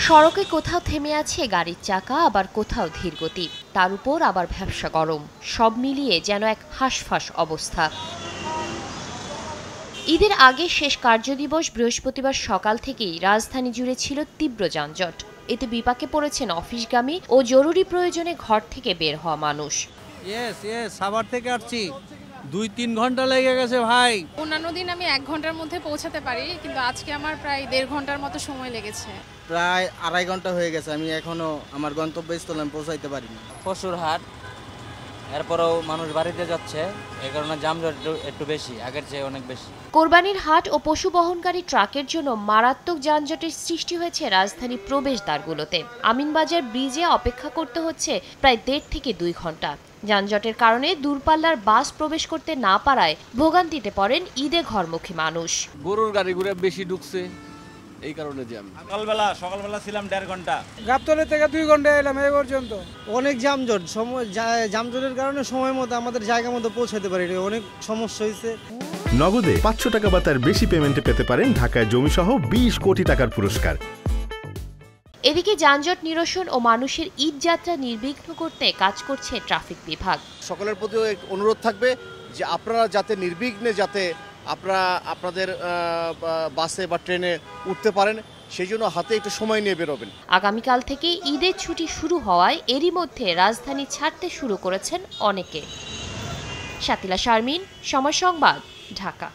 সড়কে কোথাও থেমে আছে গাড়ির চাকা, আবার কোথাও ধীরগতি, তার উপর আবার ভ্যাপসা গরম, সব মিলিয়ে যেন এক হাঁসফাঁস অবস্থা। ঈদের আগে শেষ কার্যদিবস বৃহস্পতিবার সকাল থেকেই রাজধানী জুড়ে ছিল তীব্র যানজট। এতে বিপাকে পড়েছেন অফিসগামী ও জরুরি প্রয়োজনে ঘর থেকে বের হওয়া মানুষ। সাভার থেকে আসছি, 2-3 ঘন্টা লেগে গেছে ভাই। অন্যান্য দিন আমি 1 ঘন্টার মধ্যে পৌঁছাতে পারি, কিন্তু আজকে আমার প্রায় 1.5 ঘন্টার মতো সময় লেগেছে। প্রায় 2.5 ঘন্টা হয়ে গেছে, আমি এখনো আমার গন্তব্যস্থলে পৌঁছাইতে পারিনি। পশুর হাট, এরপরেও মানুষ বাড়িতে যাচ্ছে, এই কারণে যানজট একটু বেশি, আগের চেয়ে অনেক বেশি। কোরবানির হাট ও পশু বহনকারী ট্রাকের জন্য মারাত্মক যানজটের সৃষ্টি হয়েছে রাজধানীর প্রবেশদ্বারগুলোতে। আমিনবাজার ব্রিজে অপেক্ষা করতে হচ্ছে প্রায় 1.5 থেকে 2 ঘন্টা। যানজটের কারণে দূরপাল্লার বাস প্রবেশ করতে না পারায় ভোগান্তিতে পড়েন ঈদে ঘরমুখী মানুষ। গরুর গাড়িগুলো বেশি ঢুকছে, এই কারণে জ্যাম। সকালবেলা ছিলাম 1.5 ঘন্টা, গাবতলী থেকে 2 ঘন্টা এলাম এই পর্যন্ত। অনেক যানজট, যানজটের কারণে সময় মতো আমাদের জায়গা মতো পৌঁছাতে পারি, অনেক সমস্যা হয়েছে। নগদে 500 টাকা বা তার বেশি পেমেন্টে পেতে পারেন ঢাকায় জমিসহ 20 কোটি টাকার পুরস্কার। এদিকে যানজট নিরসন ও মানুষের ঈদ যাত্রা নির্বিঘ্ন করতে কাজ করছে ট্রাফিক বিভাগ। সকলের প্রতিও অনুরোধ থাকবে যে আপনারা যাতে নির্বিঘ্নে আপনাদের বাসে বা ট্রেনে উঠতে পারেন, সেই জন্য হাতে একটু সময় নিয়ে বেরোবেন। আগামীকাল থেকে ঈদের ছুটি শুরু হওয়ায় এরই মধ্যে রাজধানী ছাড়তে শুরু করেছেন অনেকে। শাতিলা শারমিন, সময় সংবাদ, ঢাকা।